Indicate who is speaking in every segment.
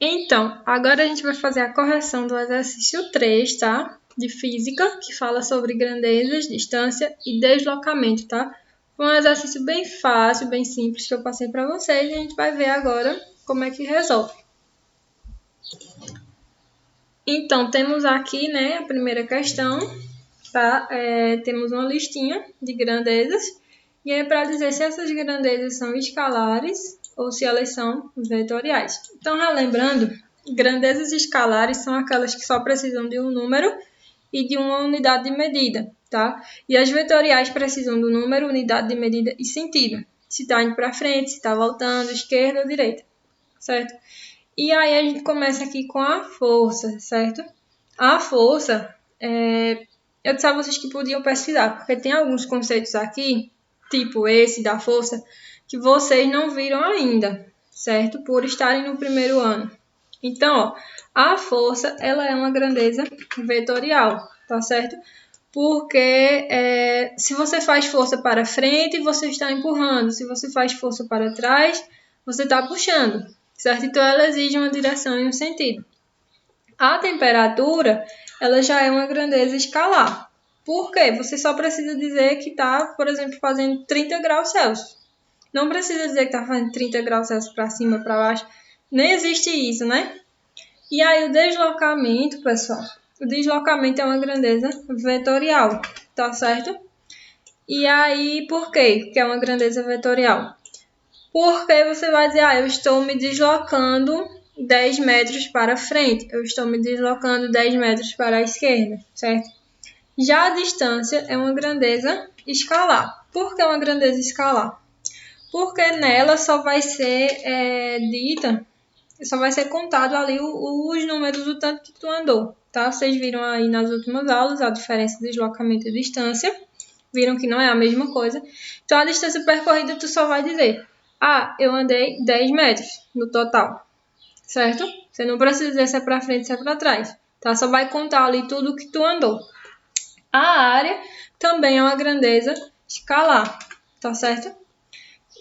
Speaker 1: Então, agora a gente vai fazer a correção do exercício 3, tá? De física, que fala sobre grandezas, distância e deslocamento, tá? Foi um exercício bem fácil, bem simples que eu passei para vocês e a gente vai ver agora como é que resolve. Então, temos aqui, né, a primeira questão, tá? Temos uma listinha de grandezas e é para dizer se essas grandezas são escalares ou se elas são vetoriais. Então, relembrando, grandezas escalares são aquelas que só precisam de um número e de uma unidade de medida, tá? E as vetoriais precisam do número, unidade de medida e sentido. Se está indo para frente, se está voltando, esquerda ou direita, certo? E aí a gente começa aqui com a força, certo? A força, eu disse a vocês que podiam pesquisar, porque tem alguns conceitos aqui, tipo esse da força, que vocês não viram ainda, certo? Por estarem no primeiro ano. Então, ó, a força, ela é uma grandeza vetorial, tá certo? Porque se você faz força para frente, você está empurrando. Se você faz força para trás, você está puxando, certo? Então, ela exige uma direção e um sentido. A temperatura, ela já é uma grandeza escalar. Por quê? Você só precisa dizer que está, por exemplo, fazendo 30 graus Celsius. Não precisa dizer que está fazendo 30 graus Celsius para cima, para baixo. Nem existe isso, né? E aí o deslocamento, pessoal, o deslocamento é uma grandeza vetorial, tá certo? E aí, por quê que é uma grandeza vetorial? Porque você vai dizer, eu estou me deslocando 10 metros para frente, eu estou me deslocando 10 metros para a esquerda, certo? Já a distância é uma grandeza escalar. Por que uma grandeza escalar? Porque nela só vai ser só vai ser contado ali os números do tanto que tu andou, tá? Vocês viram aí nas últimas aulas a diferença de deslocamento e distância. Viram que não é a mesma coisa. Então, a distância percorrida, tu só vai dizer, eu andei 10 metros no total, certo? Você não precisa dizer se é para frente, se é para trás, tá? Só vai contar ali tudo que tu andou. A área também é uma grandeza escalar, tá certo?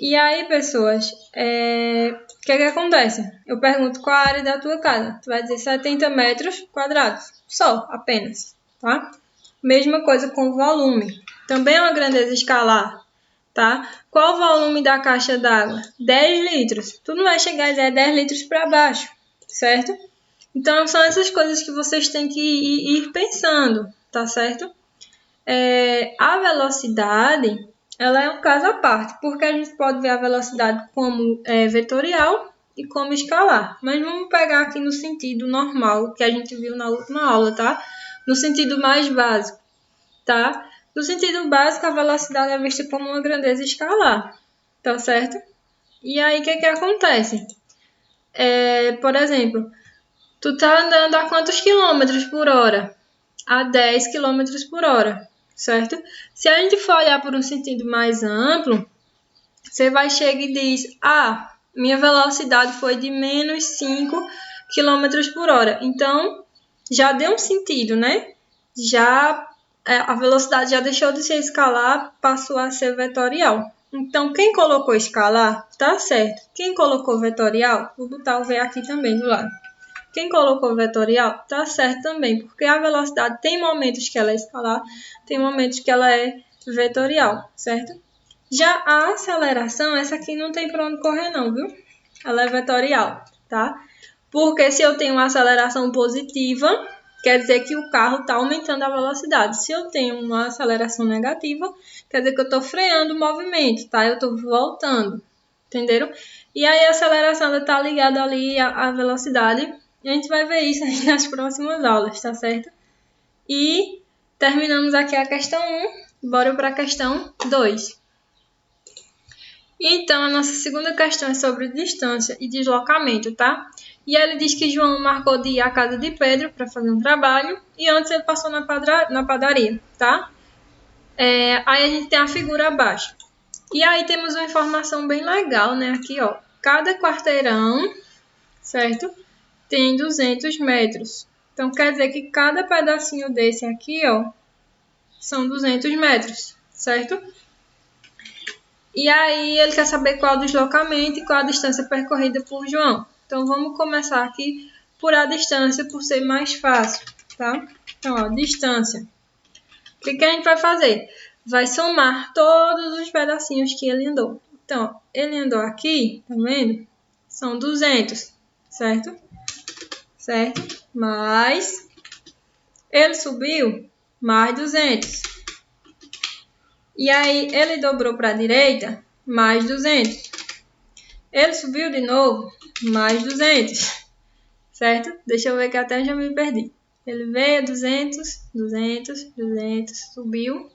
Speaker 1: E aí, pessoas, o que acontece? Eu pergunto qual a área da tua casa. Tu vai dizer 70 metros quadrados. Só, apenas, tá? Mesma coisa com o volume. Também é uma grandeza escalar, tá? Qual o volume da caixa d'água? 10 litros. Tu não vai chegar a dizer 10 litros para baixo, certo? Então, são essas coisas que vocês têm que ir pensando, tá certo? A velocidade, ela é um caso à parte, porque a gente pode ver a velocidade como vetorial e como escalar. Mas vamos pegar aqui no sentido normal, que a gente viu na última aula, tá? No sentido mais básico, tá? No sentido básico, a velocidade é vista como uma grandeza escalar, tá certo? E aí, o que acontece? Por exemplo, tu tá andando a quantos quilômetros por hora? A 10 quilômetros por hora, certo? Se a gente for olhar por um sentido mais amplo, você vai chegar e diz, minha velocidade foi de menos 5 km por hora. Então, já deu um sentido, né? A velocidade já deixou de ser escalar, passou a ser vetorial. Então, quem colocou escalar, tá certo. Quem colocou vetorial, vou botar o V aqui também do lado. Quem colocou vetorial, tá certo também, porque a velocidade tem momentos que ela é escalar, tem momentos que ela é vetorial, certo? Já a aceleração, essa aqui não tem para onde correr não, viu? Ela é vetorial, tá? Porque se eu tenho uma aceleração positiva, quer dizer que o carro está aumentando a velocidade. Se eu tenho uma aceleração negativa, quer dizer que eu estou freando o movimento, tá? Eu estou voltando, entenderam? E aí a aceleração está ligada ali à velocidade. A gente vai ver isso aí nas próximas aulas, tá certo? E terminamos aqui a questão 1. Bora para a questão 2. Então, a nossa segunda questão é sobre distância e deslocamento, tá? E ele diz que João marcou de ir à casa de Pedro para fazer um trabalho e antes ele passou na padaria, tá? Aí a gente tem a figura abaixo. E aí temos uma informação bem legal, né? Aqui, ó. Cada quarteirão, certo? Tem 200 metros. Então, quer dizer que cada pedacinho desse aqui, ó, são 200 metros, certo? E aí ele quer saber qual o deslocamento e qual a distância percorrida por João. Então, vamos começar aqui por a distância, por ser mais fácil, tá? Então, ó, distância. O que a gente vai fazer? Vai somar todos os pedacinhos que ele andou. Então, ó, ele andou aqui, tá vendo? São 200, certo? Certo? Mais... ele subiu, mais 200. E aí, ele dobrou para a direita, mais 200. Ele subiu de novo, mais 200. Certo? Deixa eu ver que até já me perdi. Ele veio 200, 200, 200, subiu.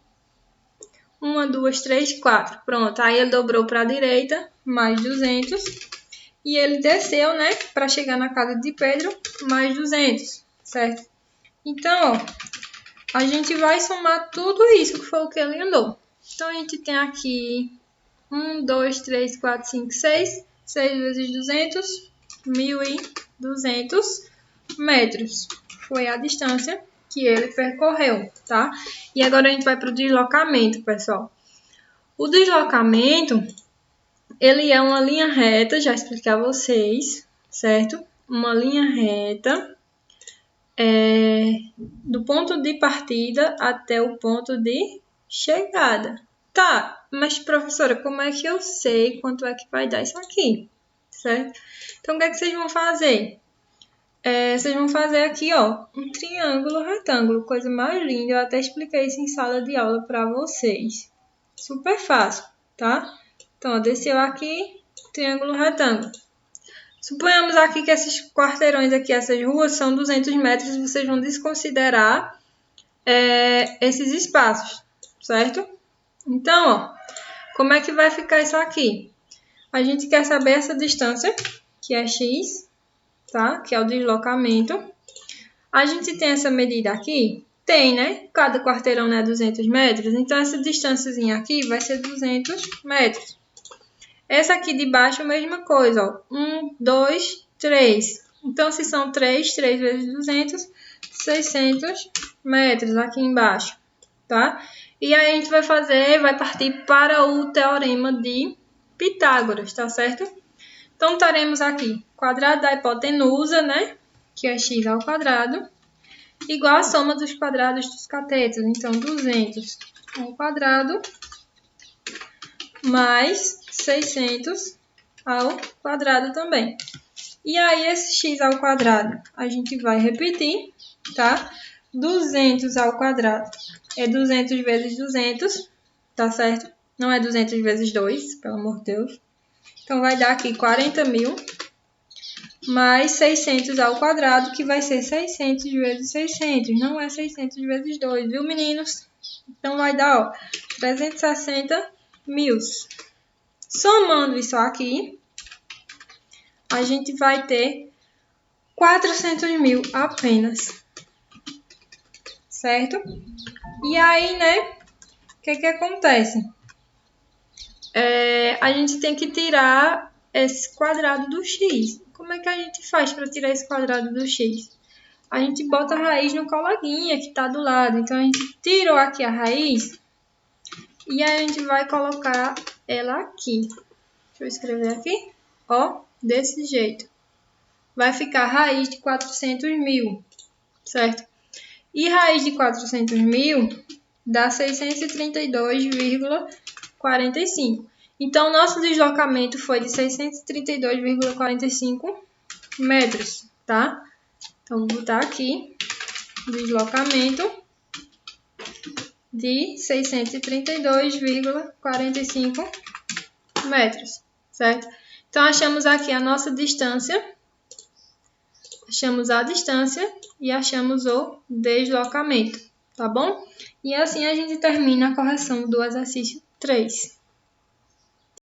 Speaker 1: 1, 2, 3, 4. Pronto, aí ele dobrou para a direita, mais 200. E ele desceu, né, para chegar na casa de Pedro, mais 200, certo? Então, ó, a gente vai somar tudo isso que foi o que ele andou. Então, a gente tem aqui 1, 2, 3, 4, 5, 6. 6 vezes 200, 1.200 metros. Foi a distância que ele percorreu, tá? E agora a gente vai para o deslocamento, pessoal. O deslocamento, ele é uma linha reta, já expliquei a vocês, certo? Uma linha reta do ponto de partida até o ponto de chegada. Tá, mas professora, como é que eu sei quanto é que vai dar isso aqui? Certo? Então, o que é que vocês vão fazer? Vocês vão fazer aqui, ó, um triângulo retângulo, coisa mais linda. Eu até expliquei isso em sala de aula para vocês. Super fácil, tá? Então, ó, desceu aqui, triângulo retângulo. Suponhamos aqui que esses quarteirões aqui, essas ruas, são 200 metros. Vocês vão desconsiderar esses espaços, certo? Então, ó, como é que vai ficar isso aqui? A gente quer saber essa distância, que é x, tá? Que é o deslocamento. A gente tem essa medida aqui? Tem, né? Cada quarteirão é 200 metros. Então, essa distânciazinha aqui vai ser 200 metros. Essa aqui de baixo, a mesma coisa, ó. 1, 2, 3. Então, se são 3 vezes 200, 600 metros aqui embaixo, tá? E aí, a gente vai partir para o teorema de Pitágoras, tá certo? Então, teremos aqui quadrado da hipotenusa, né? Que é x ao quadrado, igual a soma dos quadrados dos catetos. Então, 200 ao quadrado mais 600 ao quadrado também. E aí, esse x ao quadrado, a gente vai repetir, tá? 200 ao quadrado é 200 vezes 200, tá certo? Não é 200 vezes 2, pelo amor de Deus. Então, vai dar aqui 40.000 mais 600 ao quadrado, que vai ser 600 vezes 600. Não é 600 vezes 2, viu, meninos? Então, vai dar, ó, 360 mil. Somando isso aqui, a gente vai ter 400 mil apenas. Certo? E aí, né, o que acontece? A gente tem que tirar esse quadrado do x. Como é que a gente faz para tirar esse quadrado do x? A gente bota a raiz no coleguinha que está do lado. Então, a gente tirou aqui a raiz e aí a gente vai colocar ela aqui. Deixa eu escrever aqui. Ó, desse jeito. Vai ficar raiz de 400 mil, certo? E raiz de 400 mil dá 632,45. Então, nosso deslocamento foi de 632,45 metros, tá? Então, vou botar aqui, deslocamento de 632,45 metros, certo? Então, achamos aqui a nossa distância, achamos a distância e achamos o deslocamento, tá bom? E assim a gente termina a correção do exercício 3.